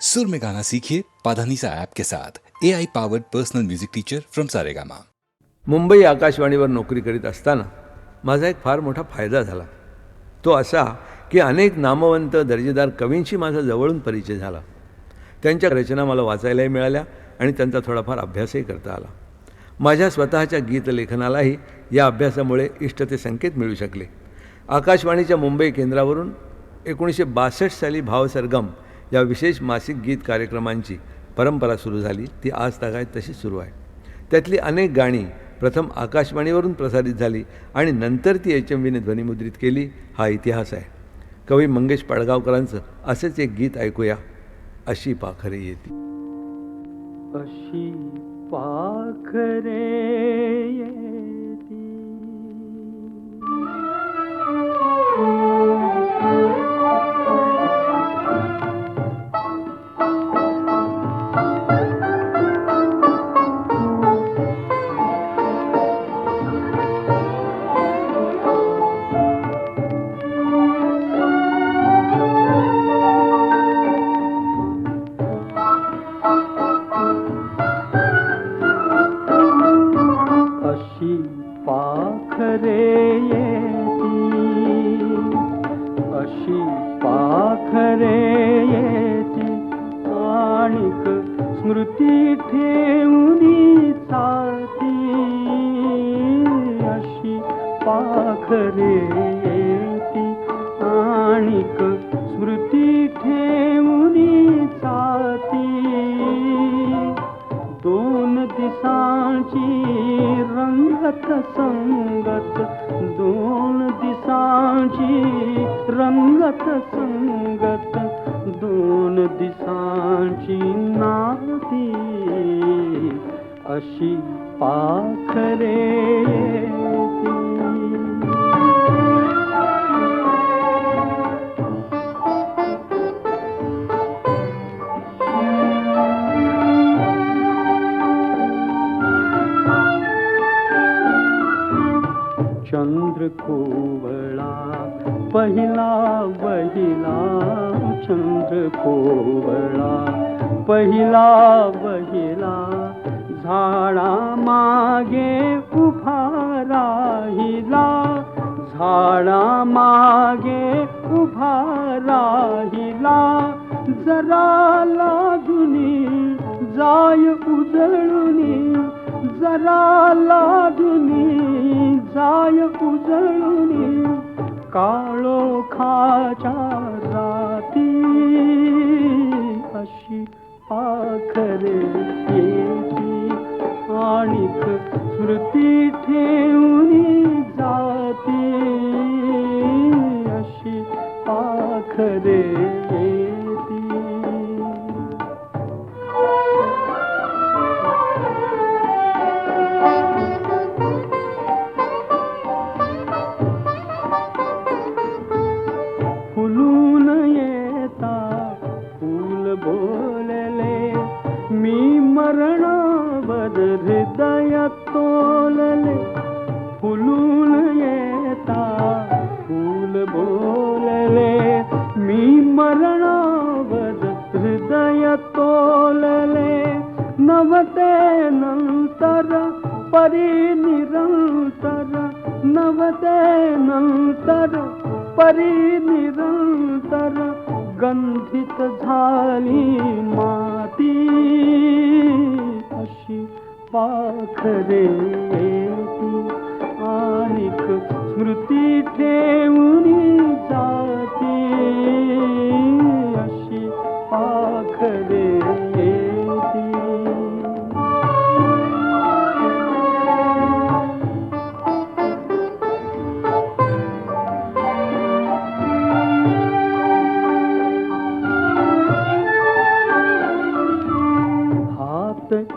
सुर में गाना सीखिए पाधानीसा ऐप के साथ AI powered personal music teacher from Saregama. Mumbai आकाशवाणीवर नोकरी करीत असताना माझा एक फार मोठा फायदा झाला. तो असा की अनेक नामवंत दर्जेदार कवींशी माझा जवळून परिचय झाला. त्यांच्या रचना मला वाचायलाही मिळाल्या आणि त्यांचा थोडाफार अभ्यासही करता आला. माझ्या स्वतःच्या गीतलेखनालाही या अभ्यासामुळे इष्ट ते संकेत मिळू शकले. आकाशवाणीच्या मुंबई केंद्रावरून 1962 साली भावसरगम या विशेष मासिक गीत कार्यक्रमांची परंपरा सुरू झाली. ती आज तागायत तशी सुरू आहे. त्यातली अनेक गाणी प्रथम आकाशवाणीवरून प्रसारित झाली आणि नंतर ती HMVने ध्वनिमुद्रित केली. हा इतिहास आहे. कवी मंगेश पडगावकरांचं असेच एक गीत ऐकूया. अशी पाखरे येती. अशी पाखरे येती अशी पाखरे येती आणिक स्मृती ठेवूनी चालती. अशी पाखरे येती आणिक स्मृती ठेवूनी चालती. दोन दिसांची रंगत संगत, दोन दिसांची रंगत संगत, दोन दिसांची नाती. अशी पाखरे येती. चंद्र कोवळा पहिला बहिला, चंद्र कोवळा पहिला बहिला, झाडा मागे उभा राहिला, झाडा मागे उभा राहिला. जरा लागुनी जाय उजळुनी, जरा लागुनी जाय उजळुनी, काळोखाच्या राती. अशी पाखरे येती आणिक स्मृती ठेवूनी जाती. अशी पाखरे येती. फुलून येता फूल बोलले, मी मरणावर हृदय तोलले. फुलून येता फूल बोलले, मी मरणावर हृदय तोलले. नवते नंतर परी निरंतर, नवते नंतर परी निरंतर, गंधित झाली माती. अशी पाखरे येती आणिक स्मृती ठेवूनी जाती. अशी पाखरे येती.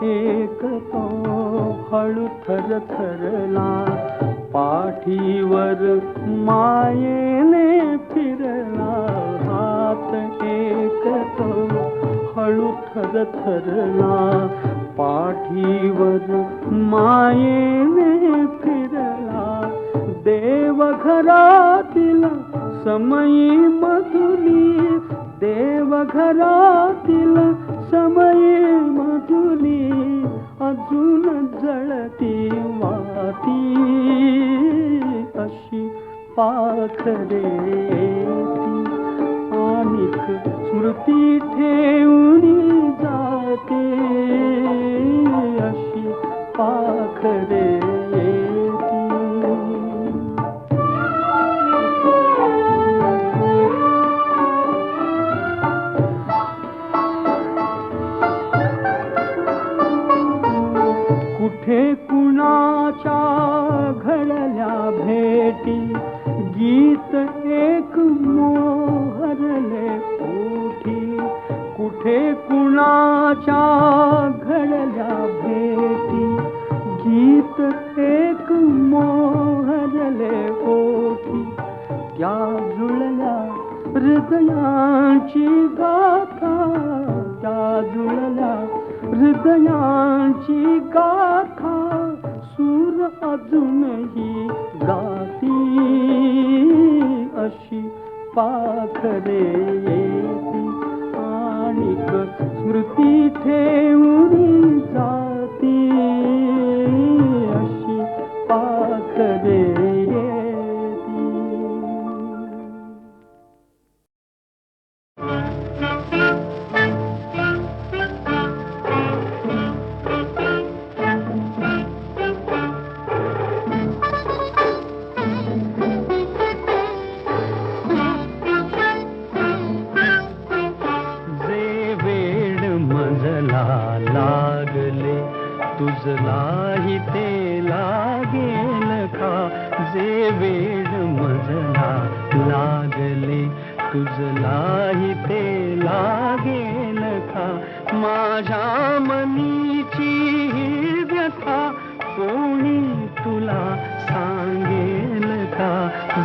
एक तो हळू थर थरला, पाठीवर मायेने फिरला. हात एक तो हळू थर थरला, पाठीवर मायेने फिरला. देवघरातील समयी मधुली, देवघरातील समयी मजुली अजून जळती वाती अशी पाखरे आणिक स्मृती ठेवून जाते अशी पाखरे कुठे कुणाच्या घडल्या भेटी गीत एक मोहरले ओठी कुठे कुणाच्या घडल्या भेटी गीत एक मोहरले ओठी त्या जुळल्या हृदयांची गाथा त्या जुळल्या हृदयांची गाथा सूर अजूनही गाती अशी पाखरे येती आणिक स्मृती ठेवून जाती अशी पाखरे येती. तुझलाही ते लागेल का जे वेळ मजला लागले तुझलाही ते लागेल का माझ्या मनीची ही व्यथा कोणी तुला सांगेल का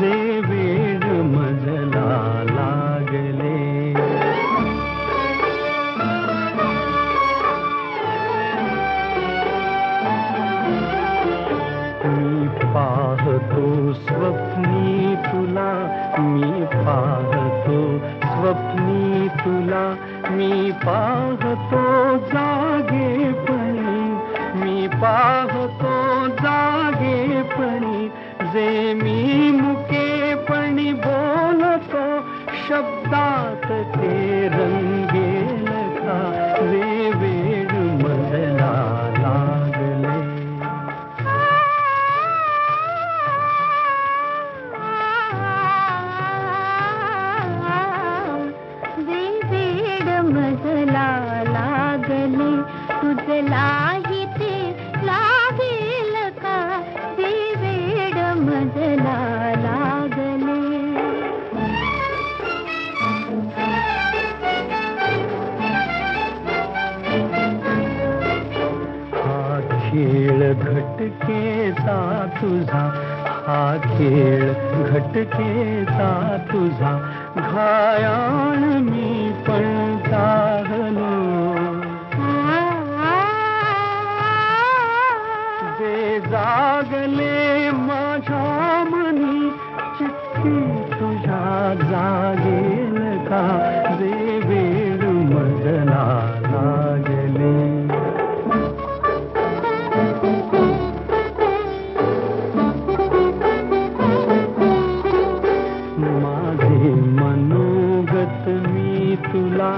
जे वेळ मजला लागले. पाहतो स्वप्नी तुला मी पाहतो स्वप्नी तुला मी पाहतो जागेपणी मी पाहतो जागेपणी जे मी मुकेपणी बोलतो शब्दात ते रंगेल का जे वेळ मजला लागले. मजला लागले तुझलाही ते लागेल का ते वेड मजला लागले. हा खेळ घटकेचा तुझा हा खेळ घटकेचा तुझा घायाळ मी पण जागलो जे जागले माझ्या मनी चिठ्ठी तुझ्या जागेल का जे वेळ मजला लागले. तुला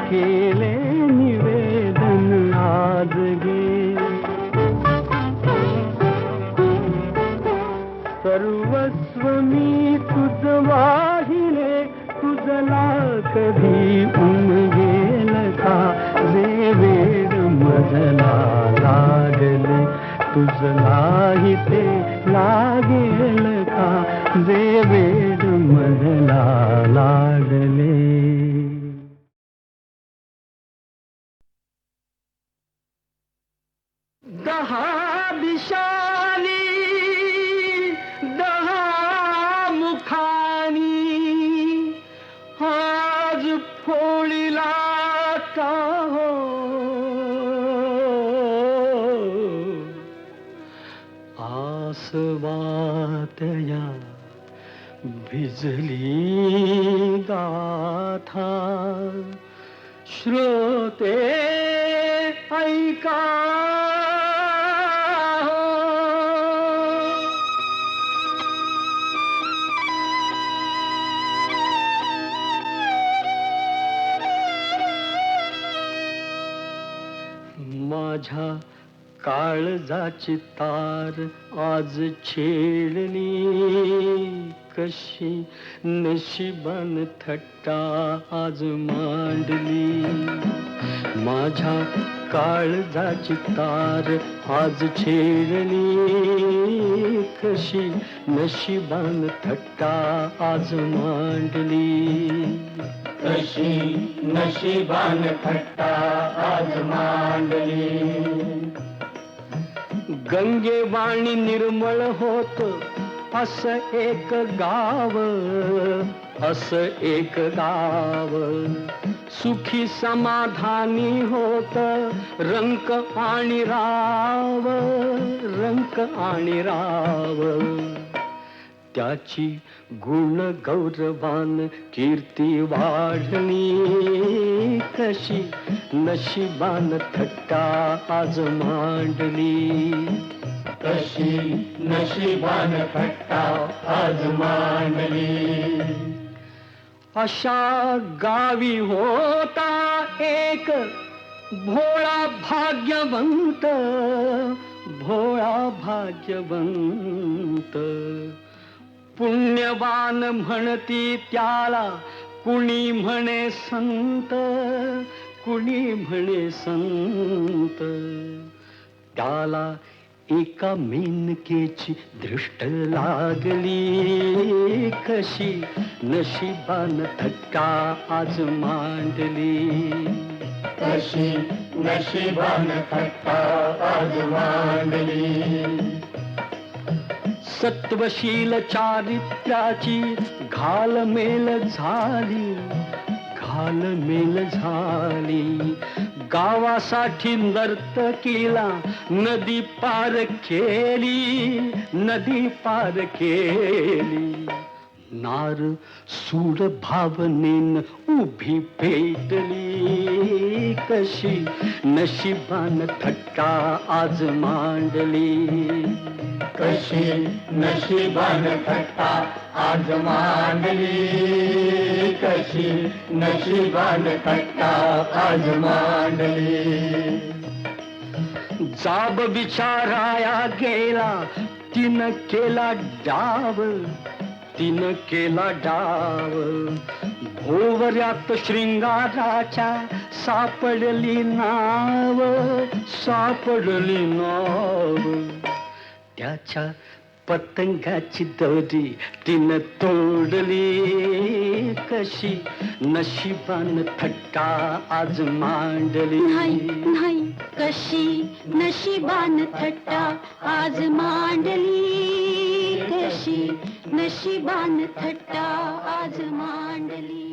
केले निवेदन आज गे सर्वस्व मी तुझ वाहिले तुझला कधी उमगेल का जे वेळ मजला लागले तुझलाही ते लागेल का जे वेळ मजला लागले. दहा दिशानी दहा मुखानी आज फोळीला का हो आसवातया भिजली गाथा श्रोते ऐका माझ्या काळजाची तार आज छेडली कशी नशिबान थट्टा आज मांडली माझ्या काळजाची तार आज छेडली कशी नशिबान थट्टा आज मांडली कशी नशिबान थट्टा आज मांडली गंगेवाणी निर्मळ होत असं एक गाव सुखी समाधानी होत रंक आणि राव त्याची गुण गौरवान कीर्ती वाढली कशी नशिबान थट्टा आज मांडली कशी नशिबान थट्टा आज मांडली अशा गावी होता एक भोळा भाग्यवंत पुण्यवान म्हणती त्याला कुणी म्हणे संत त्याला एका मेनकेची दृष्ट लागली कशी नशिबान थट्टा आज मांडली कशी नशिबान थट्टा आज मांडली सत्वशील चारित्र्याची घालमेल झाली गावासाठी नर्तकीला नदी पार केली नार सूड भावनेन उभी पेटली कशी नशिबान थट्टा आज मांडली कशी नशिबान थट्टा आज मांडली कशी नशिबान थट्टा आज मांडली जाब विचाराया गेला तिनं केला डाव भोवऱ्यात शृंगाराच्या सापडली नाव त्याच्या पतंगाची दोरी तिनं तोडली कशी नशिबान थट्टा आज मांडली नाही कशी नशिबान थट्टा आज मांडली कशी नशिबान थट्टा आज मांडली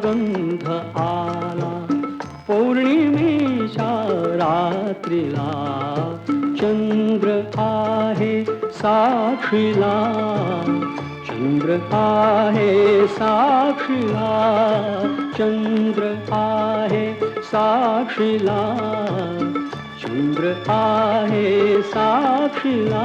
गंध आला पौर्णिमेच्या रात्रीला चंद्र आहे साक्षीला चंद्र आहे साक्षीला चंद्र आहे साक्षीला चंद्र आहे साक्षीला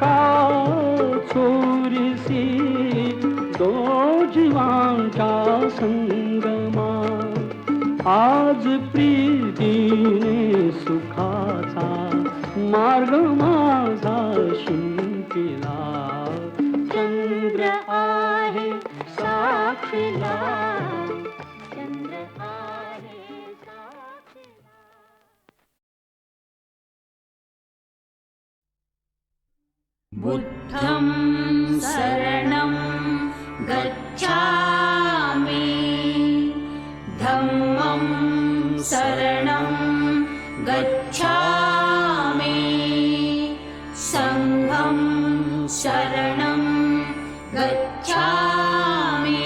का चोरीसी दो जीवांच्या संगमा आज प्रीतीने सुखाचा मार्ग माझा शिंपिला चंद्र आहे साक्षीला चंद्र आहे साक्षीला बुद्धं शरणं गच्छामि धम्मं शरणं गच्छामि संघं शरणं गच्छामि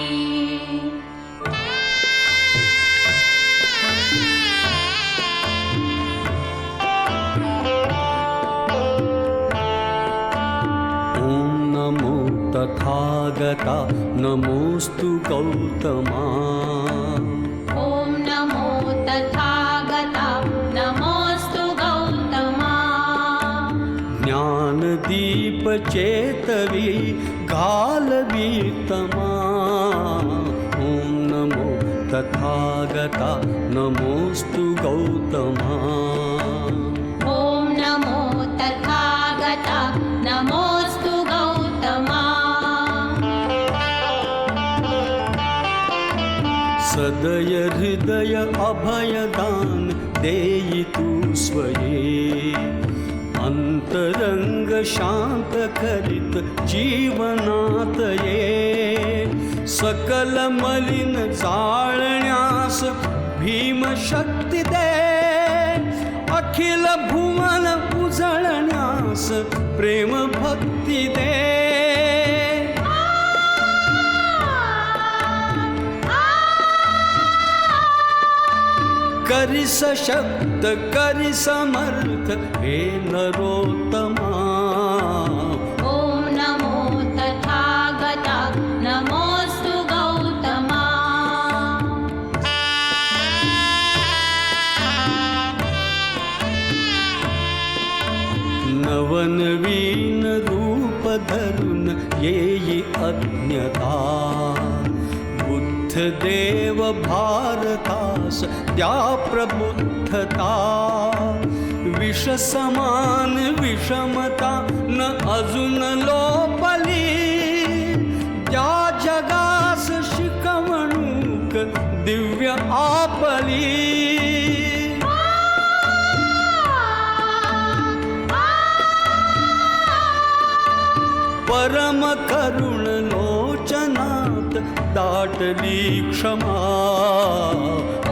तथागता नमोस्तु गौतमा ॐ नमो तथागता नमोस्तु गौतमा ज्ञानदीप चेतवी घालवीतमा ॐ नमो तथागता नमोस्तु गौतमा ॐ नमो तथागता नमोस्तु गौतमा सदय हृदय अभयदान देई तू स्वये अंतरंग शांत करीत जीवनात ये सकल मलिन जाळण्यास भीम शक्ती दे अखिल भुवन उजळण्यास प्रेम भक्ती दे करी सशक्त करी समर्थ हे नरोत्तमा ॐ नमो तथागता नमोस्तु गौतमा नवनवीन रूप धरून येई अज्ञता देव भारतास द्या प्रबुद्धता विष समान विषमता न अजून लोपली द्या जगास शिकवणूक दिव्य आपली परम करुण लोचनात दाटली क्षमा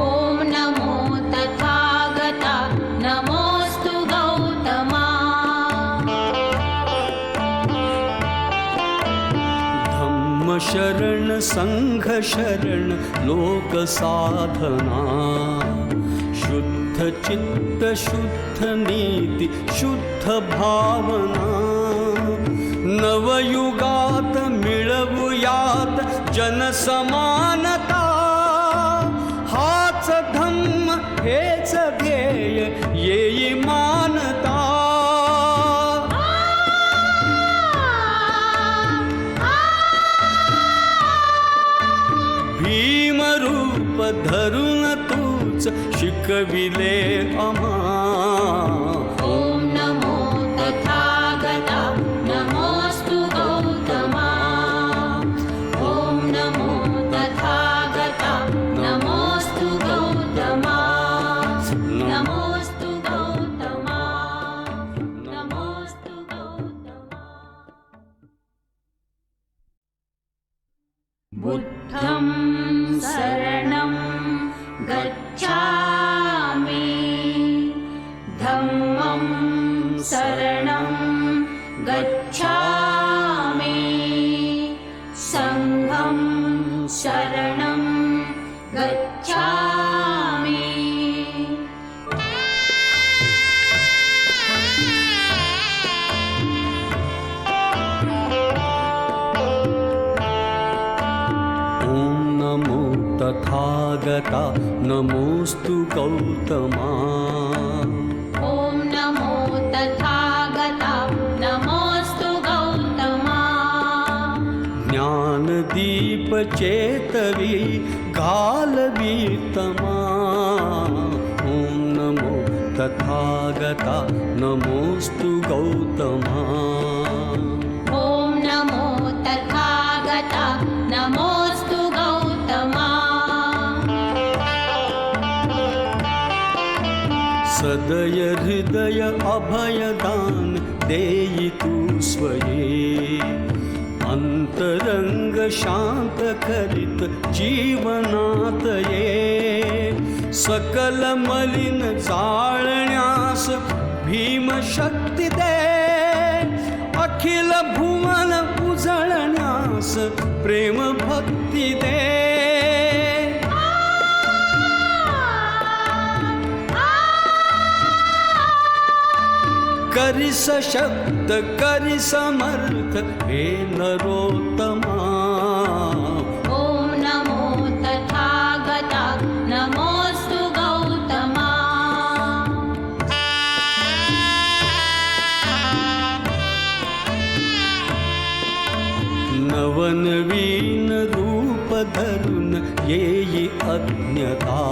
ॐ नमो तथागता नमोस्तु गौतमा धम्म शरण संघ शरण लोक साधना शुद्ध चित्त शुद्ध नीती शुद्ध भावना नवयुगात मिळवूयात जनसमानता हाच धम्म हेच ध्येय येई मानता भीमरूप धरून तूच शिकविले आम्हा ॐ नमो तथागता नमोस्तु गौतमा ॐ नमो तथागता नमोस्तु गौतमा नमोस्तु गौतमा नमोस्तु गौतमा बुद्धं शरणं गच्छामि धम्मं शरणं गच्छामि संघं शरणं गच्छामि तथागता नमोस्तु गौतमा ॐ नमो तथागता नमोस्तु ज्ञानदीप चेतवी घालवी तमा ॐ नमो तथागता नमोऽस्तु गौतमा ॐ नमो तथागता नमोऽस्तु गौतमा सदय हृदय अभयदान देई तू स्वये अंतरंग शांत करीत जीवनात ये सकल मलिन जाळण्यास भीम शक्ती दे अखिल भुवन उजळण्यास प्रेम भक्ती दे करी सशक्त करी समर्थ हे नरोत्तमा ॐ नमो तथागता नमोऽस्तु गौतमा नवनवीन रूप धरून येई अज्ञता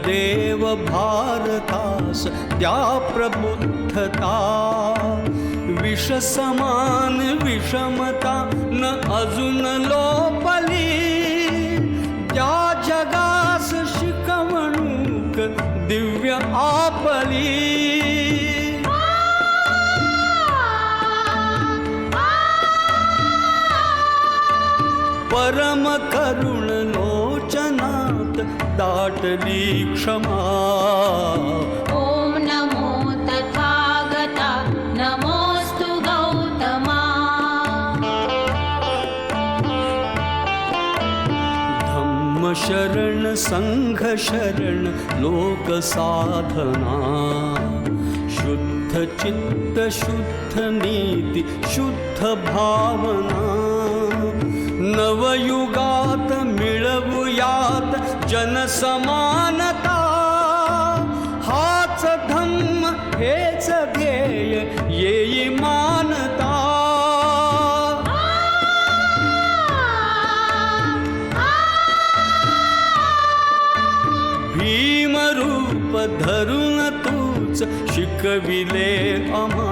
देव भारतास त्या प्रबुद्धता विष समान विषमता न अजून लोपली त्या जगास शिकवणूक दिव्य आपली परम करुण लोचनात दाटली क्षमा ॐ नमो तथागता नमोऽस्तु गौतमा धम्म शरण संघ शरण लोक साधना शुद्ध चित्त शुद्ध नीती शुद्ध भावना नवयुगात मिळवूयात जनसमानता हाच धम्म हेच ध्येय येई मानता भीमरूप धरून तूच शिकविले आम्हा